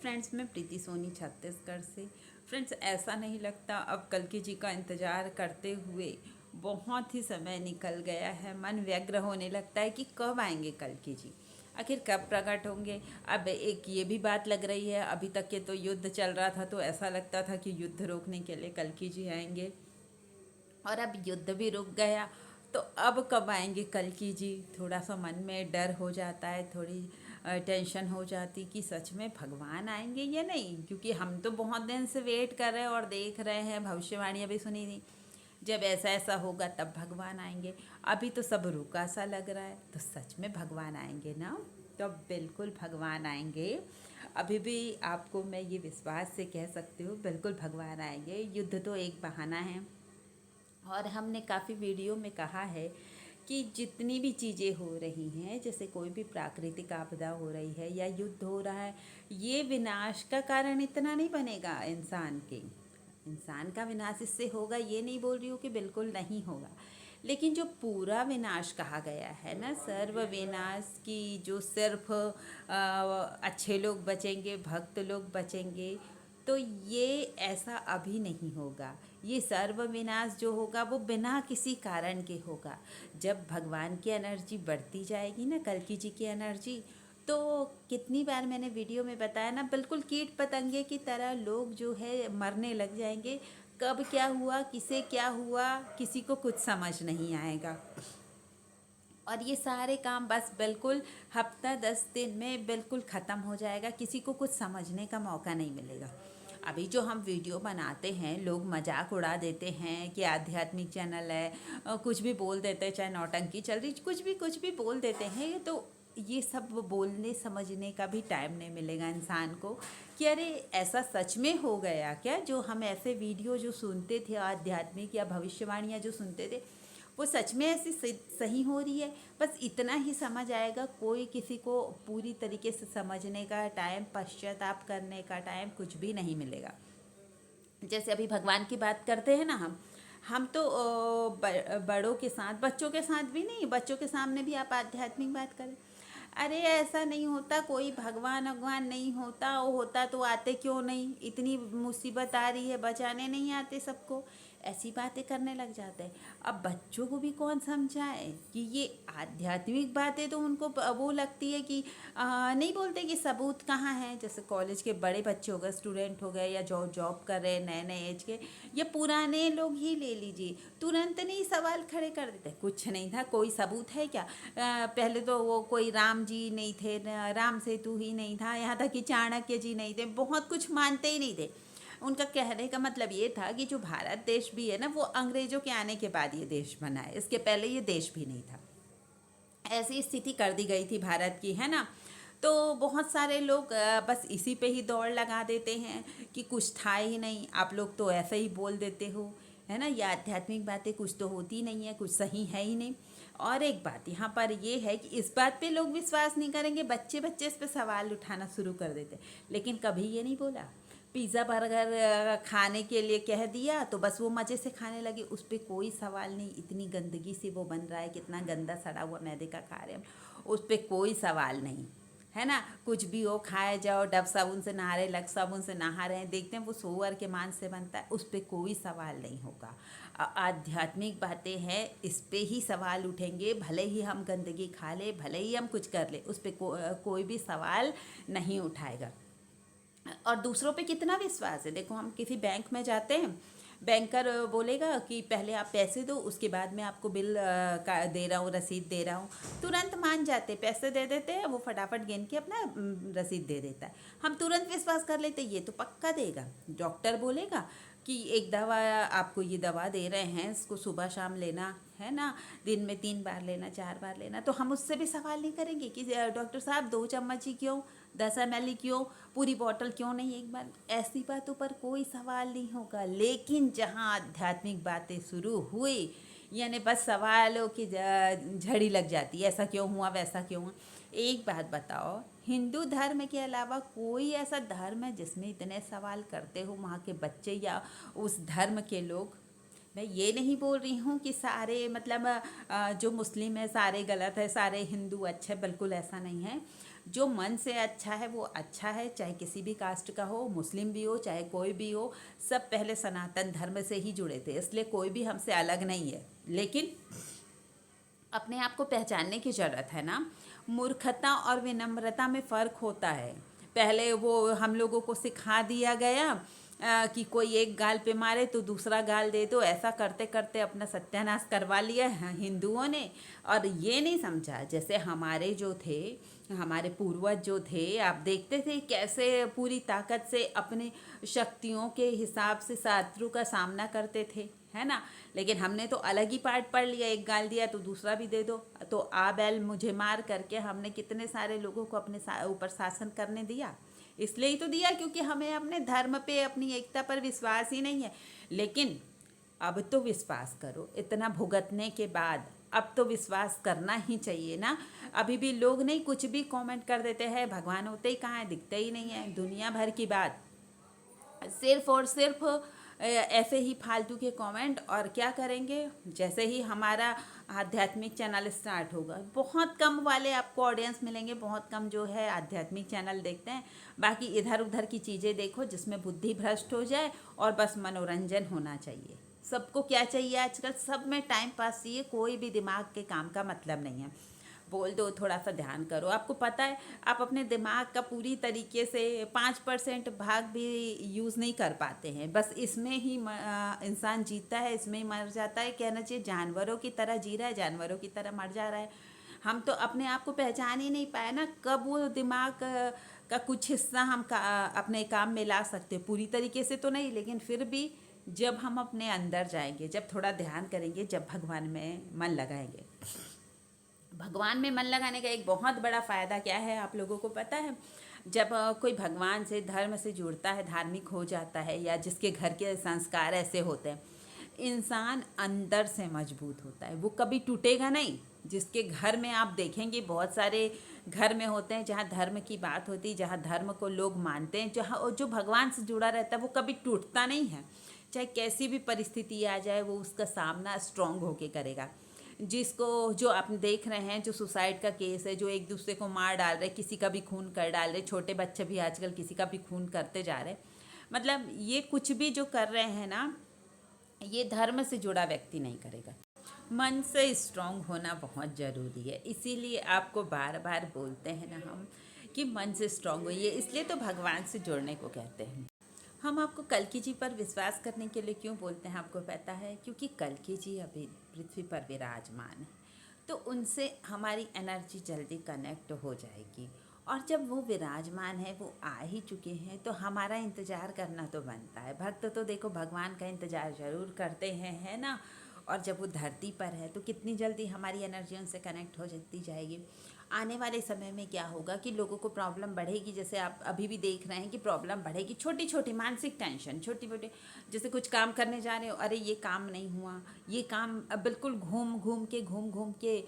Friends, मैं प्रीति सोनी छत्तीसगढ़ से। Friends, ऐसा नहीं लगता अब कल्कि जी का इंतज़ार करते हुए बहुत ही समय निकल गया है। मन व्यग्र होने लगता है कि कब आएंगे कल्कि जी, आखिर कब प्रकट होंगे। अब एक ये भी बात लग रही है, अभी तक के तो युद्ध चल रहा था तो ऐसा लगता था कि युद्ध रोकने के लिए कल्कि जी आएंगे, और अब युद्ध भी रुक गया तो अब कब आएंगे कल्कि जी। थोड़ा सा मन में डर हो जाता है, थोड़ी टेंशन हो जाती कि सच में भगवान आएंगे या नहीं, क्योंकि हम तो बहुत दिन से वेट कर रहे हैं और देख रहे हैं, भविष्यवाणियाँ भी सुनी थी जब ऐसा ऐसा होगा तब भगवान आएंगे। अभी तो सब रुका सा लग रहा है, तो सच में भगवान आएंगे ना? तो बिल्कुल भगवान आएंगे। अभी भी आपको मैं ये विश्वास से कह सकती हूँ, बिल्कुल भगवान आएंगे। युद्ध तो एक बहाना है, और हमने काफ़ी वीडियो में कहा है कि जितनी भी चीज़ें हो रही हैं, जैसे कोई भी प्राकृतिक आपदा हो रही है या युद्ध हो रहा है, ये विनाश का कारण इतना नहीं बनेगा इंसान का विनाश इससे होगा, ये नहीं बोल रही हूँ कि बिल्कुल नहीं होगा, लेकिन जो पूरा विनाश कहा गया है ना, सर्व विनाश की, जो सिर्फ अच्छे लोग बचेंगे, भक्त लोग बचेंगे, तो ये ऐसा अभी नहीं होगा। ये सर्वविनाश जो होगा वो बिना किसी कारण के होगा। जब भगवान की एनर्जी बढ़ती जाएगी ना, कल्कि जी की एनर्जी, तो कितनी बार मैंने वीडियो में बताया ना, बिल्कुल कीट पतंगे की तरह लोग जो है मरने लग जाएंगे। कब क्या हुआ, किसे क्या हुआ, किसी को कुछ समझ नहीं आएगा। और ये सारे काम बस बिल्कुल हफ्ता 10 दिन में बिल्कुल ख़त्म हो जाएगा, किसी को कुछ समझने का मौका नहीं मिलेगा। अभी जो हम वीडियो बनाते हैं, लोग मजाक उड़ा देते हैं कि आध्यात्मिक चैनल है, कुछ भी बोल देते हैं, चाहे नौटंकी चल रही, कुछ भी बोल देते हैं। तो ये सब बोलने समझने का भी टाइम नहीं मिलेगा इंसान को कि अरे ऐसा सच में हो गया क्या। जो हम ऐसे वीडियो जो सुनते थे, आध्यात्मिक या भविष्यवाणियाँ जो सुनते थे, वो सच में ऐसी सही हो रही है। बस इतना ही समझ आएगा। कोई किसी को पूरी तरीके से समझने का टाइम, पश्चाताप करने का टाइम कुछ भी नहीं मिलेगा। जैसे अभी भगवान की बात करते हैं ना, हम तो बड़ों के साथ, बच्चों के साथ भी नहीं, बच्चों के सामने भी आप आध्यात्मिक बात करें, अरे ऐसा नहीं होता, कोई भगवान भगवान नहीं होता, वो होता तो आते क्यों नहीं, इतनी मुसीबत आ रही है, बचाने नहीं आते सबको, ऐसी बातें करने लग जाते हैं। अब बच्चों को भी कौन समझाए कि ये आध्यात्मिक बातें, तो उनको वो लगती है कि नहीं बोलते कि सबूत कहाँ है। जैसे कॉलेज के बड़े बच्चे हो गए, स्टूडेंट हो गए, या जो जॉब कर रहे हैं, नए नए एज के, या पुराने लोग ही ले लीजिए, तुरंत नहीं सवाल खड़े कर देते, कुछ नहीं था, कोई सबूत है क्या। पहले तो वो कोई राम जी नहीं थे, राम सेतु ही नहीं था, यहाँ तक कि चाणक्य जी नहीं थे, बहुत कुछ मानते ही नहीं थे। उनका कहने का मतलब ये था कि जो भारत देश भी है ना, वो अंग्रेजों के आने के बाद ये देश बना है, इसके पहले ये देश भी नहीं था। ऐसी स्थिति कर दी गई थी भारत की, है ना। तो बहुत सारे लोग बस इसी पे ही दौड़ लगा देते हैं कि कुछ था ही नहीं, आप लोग तो ऐसे ही बोल देते हो, है ना। ये आध्यात्मिक बातें कुछ तो होती नहीं है, कुछ सही है ही नहीं। और एक बात यहाँ पर ये है कि इस बात पे लोग विश्वास नहीं करेंगे, बच्चे बच्चे इस पे सवाल उठाना शुरू कर देते, लेकिन कभी ये नहीं बोला पिज़्ज़ा बर्गर खाने के लिए कह दिया तो बस वो मज़े से खाने लगे, उस पर कोई सवाल नहीं। इतनी गंदगी से वो बन रहा है, कितना गंदा सड़ा हुआ मैदे का खा रहे हैं, उस पर कोई सवाल नहीं, है ना। कुछ भी हो, खाए जाओ, डब साबुन से नहा रहे, लक्स साबुन से नहा रहे हैं, देखते हैं वो सोअर के मांस से बनता है, उस पर कोई सवाल नहीं होगा। आध्यात्मिक बातें हैं, इस पे ही सवाल उठेंगे, भले ही हम गंदगी खा ले, भले ही हम कुछ कर ले, उस पर कोई भी सवाल नहीं उठाएगा। और दूसरों पे कितना विश्वास है। देखो, हम किसी बैंक में जाते हैं, बैंकर बोलेगा कि पहले आप पैसे दो, उसके बाद मैं आपको बिल का दे रहा हूँ, रसीद दे रहा हूँ, तुरंत मान जाते, पैसे दे देते हैं, वो फटाफट गिन के अपना रसीद दे देता है, हम तुरंत विश्वास कर लेते, ये तो पक्का देगा। डॉक्टर बोलेगा कि एक दवा, आपको ये दवा दे रहे हैं, इसको सुबह शाम लेना है ना, दिन में 3 बार लेना, 4 बार लेना, तो हम उससे भी सवाल नहीं करेंगे कि डॉक्टर साहब 2 चम्मच ही क्यों, 10 ml ही क्यों, पूरी बॉटल क्यों नहीं एक बार। ऐसी बातों पर कोई सवाल नहीं होगा। लेकिन जहाँ आध्यात्मिक बातें शुरू हुई, यानी बस सवालों की झड़ी लग जाती है, ऐसा क्यों हुआ, वैसा क्यों हुआ। एक बात बताओ, हिंदू धर्म के अलावा कोई ऐसा धर्म है जिसमें इतने सवाल करते हो वहाँ के बच्चे या उस धर्म के लोग। मैं ये नहीं बोल रही हूँ कि सारे, मतलब जो मुस्लिम है सारे गलत है, सारे हिंदू अच्छे, बिल्कुल ऐसा नहीं है। जो मन से अच्छा है वो अच्छा है, चाहे किसी भी कास्ट का हो, मुस्लिम भी हो, चाहे कोई भी हो, सब पहले सनातन धर्म से ही जुड़े थे, इसलिए कोई भी हमसे अलग नहीं है। लेकिन अपने आप को पहचानने की ज़रूरत है ना। मूर्खता और विनम्रता में फ़र्क होता है। पहले वो हम लोगों को सिखा दिया गया कि कोई एक गाल पे मारे तो दूसरा गाल दे दो, ऐसा करते करते अपना सत्यानाश करवा लिया है हिंदुओं ने। और ये नहीं समझा, जैसे हमारे जो थे, हमारे पूर्वज जो थे, आप देखते थे कैसे पूरी ताकत से अपने शक्तियों के हिसाब से शत्रु का सामना करते थे, है ना। लेकिन हमने तो अलग ही पार्ट पढ़ लिया, एक गाल दिया तो दूसरा भी दे दो, तो आ बैल मुझे मार करके हमने कितने सारे लोगों को अपने ऊपर शासन करने दिया। इसलिए ही तो दिया क्योंकि हमें अपने धर्म पे, अपनी एकता पर विश्वास ही नहीं है। लेकिन अब तो विश्वास करो, इतना भुगतने के बाद अब तो विश्वास करना ही चाहिए ना। अभी भी लोग नहीं, कुछ भी कमेंट कर देते हैं, भगवान होते ही कहाँ है, दिखते ही नहीं है, दुनिया भर की बात, सिर्फ और सिर्फ ऐसे ही फालतू के कमेंट। और क्या करेंगे, जैसे ही हमारा आध्यात्मिक चैनल स्टार्ट होगा, बहुत कम वाले आपको ऑडियंस मिलेंगे, बहुत कम जो है आध्यात्मिक चैनल देखते हैं। बाकी इधर उधर की चीज़ें देखो जिसमें बुद्धि भ्रष्ट हो जाए और बस मनोरंजन होना चाहिए। सबको क्या चाहिए आजकल, सब में टाइम पास चाहिए, कोई भी दिमाग के काम का मतलब नहीं है। बोल दो थोड़ा सा ध्यान करो, आपको पता है आप अपने दिमाग का पूरी तरीके से 5% भाग भी यूज़ नहीं कर पाते हैं, बस इसमें ही इंसान जीता है, इसमें ही मर जाता है। कहना चाहिए जानवरों की तरह जी रहा है, जानवरों की तरह मर जा रहा है। हम तो अपने आप को पहचान ही नहीं पाए ना, कब वो दिमाग का कुछ हिस्सा हम अपने काम में ला सकते, पूरी तरीके से तो नहीं, लेकिन फिर भी जब हम अपने अंदर जाएंगे, जब थोड़ा ध्यान करेंगे, जब भगवान में मन लगाएंगे। भगवान में मन लगाने का एक बहुत बड़ा फ़ायदा क्या है आप लोगों को पता है। जब कोई भगवान से, धर्म से जुड़ता है, धार्मिक हो जाता है, या जिसके घर के संस्कार ऐसे होते हैं, इंसान अंदर से मजबूत होता है, वो कभी टूटेगा नहीं। जिसके घर में आप देखेंगे, बहुत सारे घर में होते हैं जहाँ धर्म की बात होती है, जहाँ धर्म को लोग मानते हैं, जहाँ जो भगवान से जुड़ा रहता है, वो कभी टूटता नहीं है। चाहे कैसी भी परिस्थिति आ जाए, वो उसका सामना स्ट्रांग होके करेगा। जिसको, जो आप देख रहे हैं, जो सुसाइड का केस है, जो एक दूसरे को मार डाल रहे, किसी का भी खून कर डाल रहे, छोटे बच्चे भी आजकल किसी का भी खून करते जा रहे, मतलब ये कुछ भी जो कर रहे हैं ना, ये धर्म से जुड़ा व्यक्ति नहीं करेगा। मन से स्ट्रांग होना बहुत ज़रूरी है, इसीलिए आपको बार बार बोलते हैं ना हम कि मन से स्ट्रांग होइए, इसलिए तो भगवान से जुड़ने को कहते हैं। हम आपको कल्कि जी पर विश्वास करने के लिए क्यों बोलते हैं आपको पता है, क्योंकि कल्कि जी अभी पृथ्वी पर विराजमान है, तो उनसे हमारी एनर्जी जल्दी कनेक्ट हो जाएगी। और जब वो विराजमान है, वो आ ही चुके हैं, तो हमारा इंतज़ार करना तो बनता है। भक्त तो देखो भगवान का इंतज़ार ज़रूर करते हैं, है ना। और जब वो धरती पर है तो कितनी जल्दी हमारी एनर्जी उनसे कनेक्ट हो जाती जाएगी। आने वाले समय में क्या होगा कि लोगों को प्रॉब्लम बढ़ेगी, जैसे आप अभी भी देख रहे हैं कि प्रॉब्लम बढ़ेगी, छोटी छोटी मानसिक टेंशन, छोटी छोटी, जैसे कुछ काम करने जा रहे हो, अरे ये काम नहीं हुआ, ये काम अब बिल्कुल घूम घूम के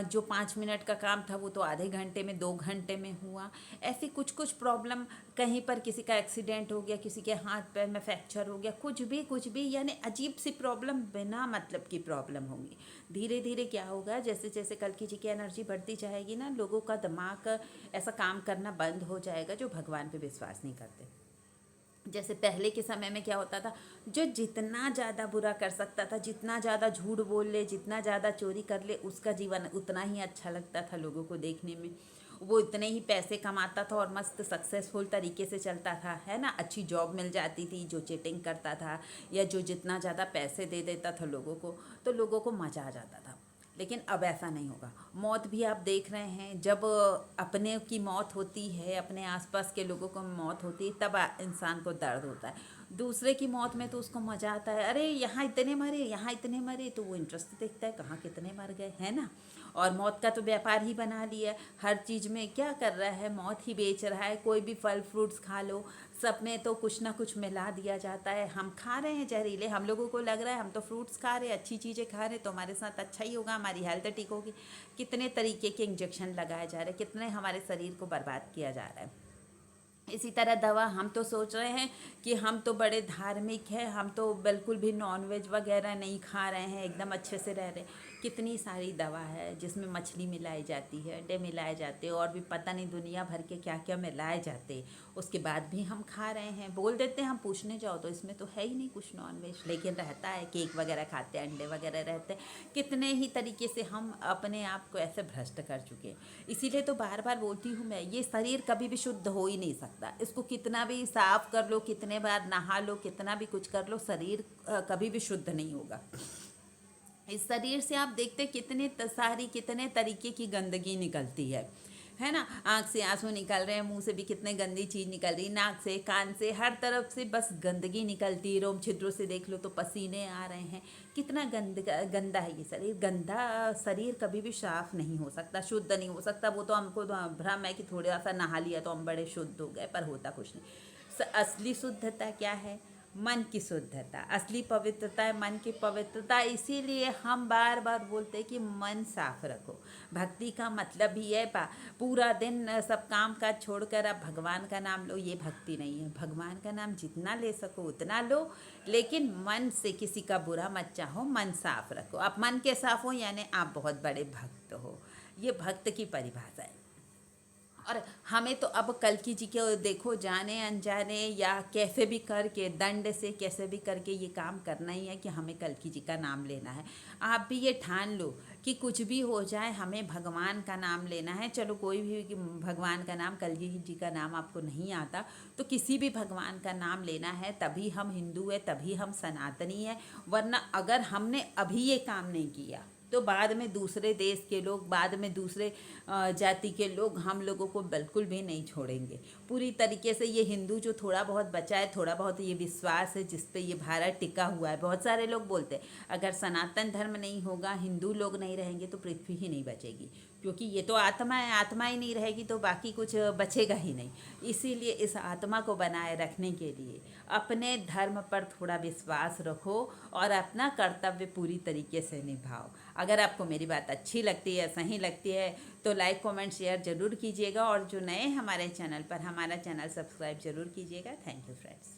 जो 5 मिनट का काम था वो तो आधे घंटे में, 2 घंटे में हुआ। ऐसी कुछ कुछ प्रॉब्लम, कहीं पर किसी का एक्सीडेंट हो गया, किसी के हाथ पैर में फ्रैक्चर हो गया, कुछ भी यानी अजीब सी प्रॉब्लम, बिना मतलब की प्रॉब्लम होंगी। धीरे धीरे क्या होगा, जैसे जैसे कल्कि जी की एनर्जी बढ़ती जाएगी ना, लोगों का दिमाग ऐसा काम करना बंद हो जाएगा जो भगवान पे विश्वास नहीं करते। जैसे पहले के समय में क्या होता था, जो जितना ज़्यादा बुरा कर सकता था, जितना ज़्यादा झूठ बोल ले, जितना ज़्यादा चोरी कर ले, उसका जीवन उतना ही अच्छा लगता था लोगों को देखने में। वो इतने ही पैसे कमाता था और मस्त सक्सेसफुल तरीके से चलता था, है ना। अच्छी जॉब मिल जाती थी, जो चीटिंग करता था या जो जितना ज़्यादा पैसे दे देता था लोगों को, तो लोगों को मज़ा आ जाता था। लेकिन अब ऐसा नहीं होगा। मौत भी आप देख रहे हैं, जब अपने की मौत होती है, अपने आसपास के लोगों को मौत होती है, तब इंसान को दर्द होता है। दूसरे की मौत में तो उसको मज़ा आता है, अरे यहाँ इतने मरे, यहाँ इतने मरे, तो वो इंटरेस्ट देखता है कहाँ कितने मर गए, है ना। और मौत का तो व्यापार ही बना लिया है, हर चीज़ में क्या कर रहा है, मौत ही बेच रहा है। कोई भी फल फ्रूट्स खा लो, सब में तो कुछ ना कुछ मिला दिया जाता है। हम खा रहे हैं जहरीले, हम लोगों को लग रहा है हम तो फ्रूट्स खा रहे हैं, अच्छी चीज़ें खा रहे हैं, तो हमारे साथ अच्छा ही होगा, हमारी हेल्थ ठीक होगी। कितने तरीके के इंजेक्शन लगाए जा रहे हैं, कितने हमारे शरीर को बर्बाद किया जा रहा है। इसी तरह दवा, हम तो सोच रहे हैं कि हम तो बड़े धार्मिक हैं, हम तो बिल्कुल भी नॉनवेज वगैरह नहीं खा रहे हैं, एकदम अच्छे से रह रहे हैं, कितनी सारी दवा है जिसमें मछली मिलाई जाती है, अंडे मिलाए जाते हैं, और भी पता नहीं दुनिया भर के क्या क्या मिलाए जाते, उसके बाद भी हम खा रहे हैं। बोल देते हैं हम पूछने जाओ तो इसमें तो है ही नहीं कुछ नॉनवेज, लेकिन रहता है। केक वगैरह खाते हैं, अंडे वगैरह रहते हैं। कितने ही तरीके से हम अपने आप को ऐसे भ्रष्ट कर चुके हैं। इसीलिए तो बार बार बोलती हूँ मैं, ये शरीर कभी भी शुद्ध हो ही नहीं सकता। इसको कितना भी साफ कर लो, कितने बार नहा लो, कितना भी कुछ कर लो, शरीर कभी भी शुद्ध नहीं होगा। इस शरीर से आप देखते कितने सारी कितने तरीके की गंदगी निकलती है ना। आँख से आंसू निकल रहे हैं, मुंह से भी कितने गंदी चीज़ निकल रही, नाक से, कान से, हर तरफ से बस गंदगी निकलती है। रोम छिद्रों से देख लो तो पसीने आ रहे हैं। कितना गंदा है ये शरीर। गंदा शरीर कभी भी साफ नहीं हो सकता, शुद्ध नहीं हो सकता। वो तो हमको तो भ्रम है कि थोड़ा सा नहा लिया तो हम बड़े शुद्ध हो गए, पर होता कुछ नहीं। असली शुद्धता क्या है? मन की शुद्धता। असली पवित्रता है मन की पवित्रता। इसीलिए हम बार बार बोलते हैं कि मन साफ रखो। भक्ति का मतलब ही है पूरा दिन सब काम काज छोड़कर आप भगवान का नाम लो, ये भक्ति नहीं है। भगवान का नाम जितना ले सको उतना लो, लेकिन मन से किसी का बुरा मत चाहो, मन साफ रखो। आप मन के साफ हो यानी आप बहुत बड़े भक्त हो। ये भक्त की परिभाषा है। और हमें तो अब कल्कि जी के देखो, जाने अनजाने या कैसे भी करके, दंड से कैसे भी करके ये काम करना ही है कि हमें कल्कि जी का नाम लेना है। आप भी ये ठान लो कि कुछ भी हो जाए हमें भगवान का नाम लेना है। चलो कोई भी भगवान का नाम, कल्कि जी का नाम आपको नहीं आता तो किसी भी भगवान का नाम लेना है, तभी हम हिंदू है, तभी हम सनातनी है। वरना अगर हमने अभी ये काम नहीं किया तो बाद में दूसरे देश के लोग, बाद में दूसरे जाति के लोग हम लोगों को बिल्कुल भी नहीं छोड़ेंगे। पूरी तरीके से ये हिंदू जो थोड़ा बहुत बचा है, थोड़ा बहुत ये विश्वास है जिस पे ये भारत टिका हुआ है। बहुत सारे लोग बोलते हैं अगर सनातन धर्म नहीं होगा, हिंदू लोग नहीं रहेंगे तो पृथ्वी ही नहीं बचेगी, क्योंकि ये तो आत्मा है। आत्मा ही नहीं रहेगी तो बाकी कुछ बचेगा ही नहीं। इसीलिए इस आत्मा को बनाए रखने के लिए अपने धर्म पर थोड़ा विश्वास रखो और अपना कर्तव्य पूरी तरीके से निभाओ। अगर आपको मेरी बात अच्छी लगती है, सही लगती है तो लाइक कमेंट शेयर ज़रूर कीजिएगा, और जो नए हमारे चैनल पर, हमारा चैनल सब्सक्राइब ज़रूर कीजिएगा। Thank you friends.